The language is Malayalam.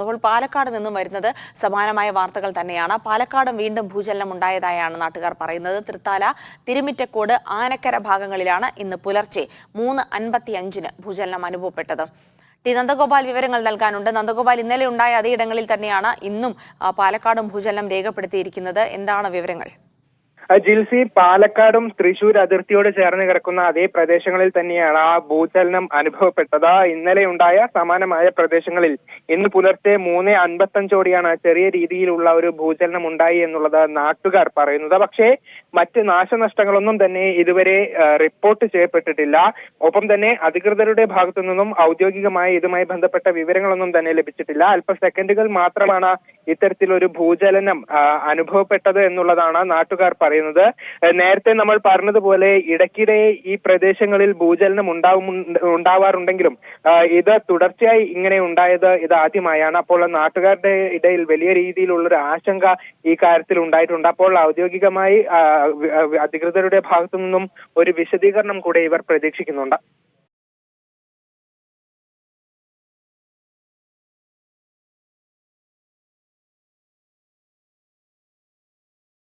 അപ്പോൾ പാലക്കാട് നിന്നും വരുന്നത് സമാനമായ വാർത്തകൾ തന്നെയാണ്. പാലക്കാടും വീണ്ടും ഭൂചലനം ഉണ്ടായതായാണ് നാട്ടുകാർ പറയുന്നത്. തൃത്താല, തിരുമിറ്റക്കോട്, ആനക്കര ഭാഗങ്ങളിലാണ് ഇന്ന് പുലർച്ചെ 3:55 ഭൂചലനം അനുഭവപ്പെട്ടത്. ടി നന്ദഗോപാൽ വിവരങ്ങൾ നൽകാനുണ്ട്. നന്ദഗോപാൽ, ഇന്നലെ ഉണ്ടായ അതേ ഇടങ്ങളിൽ തന്നെയാണ് ഇന്നും പാലക്കാടും ഭൂചലനം രേഖപ്പെടുത്തിയിരിക്കുന്നത്. എന്താണ് വിവരങ്ങൾ? ജിൽസി, പാലക്കാടും തൃശൂർ അതിർത്തിയോട് ചേർന്ന് കിടക്കുന്ന അതേ പ്രദേശങ്ങളിൽ തന്നെയാണ് ആ ഭൂചലനം അനുഭവപ്പെട്ടത്. ഇന്നലെ ഉണ്ടായ സമാനമായ പ്രദേശങ്ങളിൽ ഇന്ന് പുലർച്ചെ 3:55 ചെറിയ രീതിയിലുള്ള ഒരു ഭൂചലനം ഉണ്ടായി എന്നുള്ളത് നാട്ടുകാർ പറയുന്നത്. പക്ഷേ മറ്റ് നാശനഷ്ടങ്ങളൊന്നും തന്നെ ഇതുവരെ റിപ്പോർട്ട് ചെയ്യപ്പെട്ടിട്ടില്ല. ഒപ്പം തന്നെ അധികൃതരുടെ ഭാഗത്തു നിന്നും ഔദ്യോഗികമായി ഇതുമായി ബന്ധപ്പെട്ട വിവരങ്ങളൊന്നും തന്നെ ലഭിച്ചിട്ടില്ല. അല്പ സെക്കൻഡുകൾ മാത്രമാണ് ഇത്തരത്തിലൊരു ഭൂചലനം അനുഭവപ്പെട്ടത് എന്നുള്ളതാണ് നാട്ടുകാർ പറയുന്നത്. നേരത്തെ നമ്മൾ പറഞ്ഞതുപോലെ ഇടയ്ക്കിടെ ഈ പ്രദേശങ്ങളിൽ ഭൂചലനം ഉണ്ടാവാറുണ്ടെങ്കിലും ഇത് തുടർച്ചയായി ഇങ്ങനെ ഉണ്ടായത് ഇത് ആദ്യമായാണ്. അപ്പോൾ നാട്ടുകാരുടെ ഇടയിൽ വലിയ രീതിയിലുള്ളൊരു ആശങ്ക ഈ കാര്യത്തിൽ ഉണ്ടായിട്ടുണ്ട്. അപ്പോൾ ഔദ്യോഗികമായി അധികൃതരുടെ ഭാഗത്തു നിന്നും ഒരു വിശദീകരണം കൂടെ ഇവർ പ്രതീക്ഷിക്കുന്നുണ്ട്.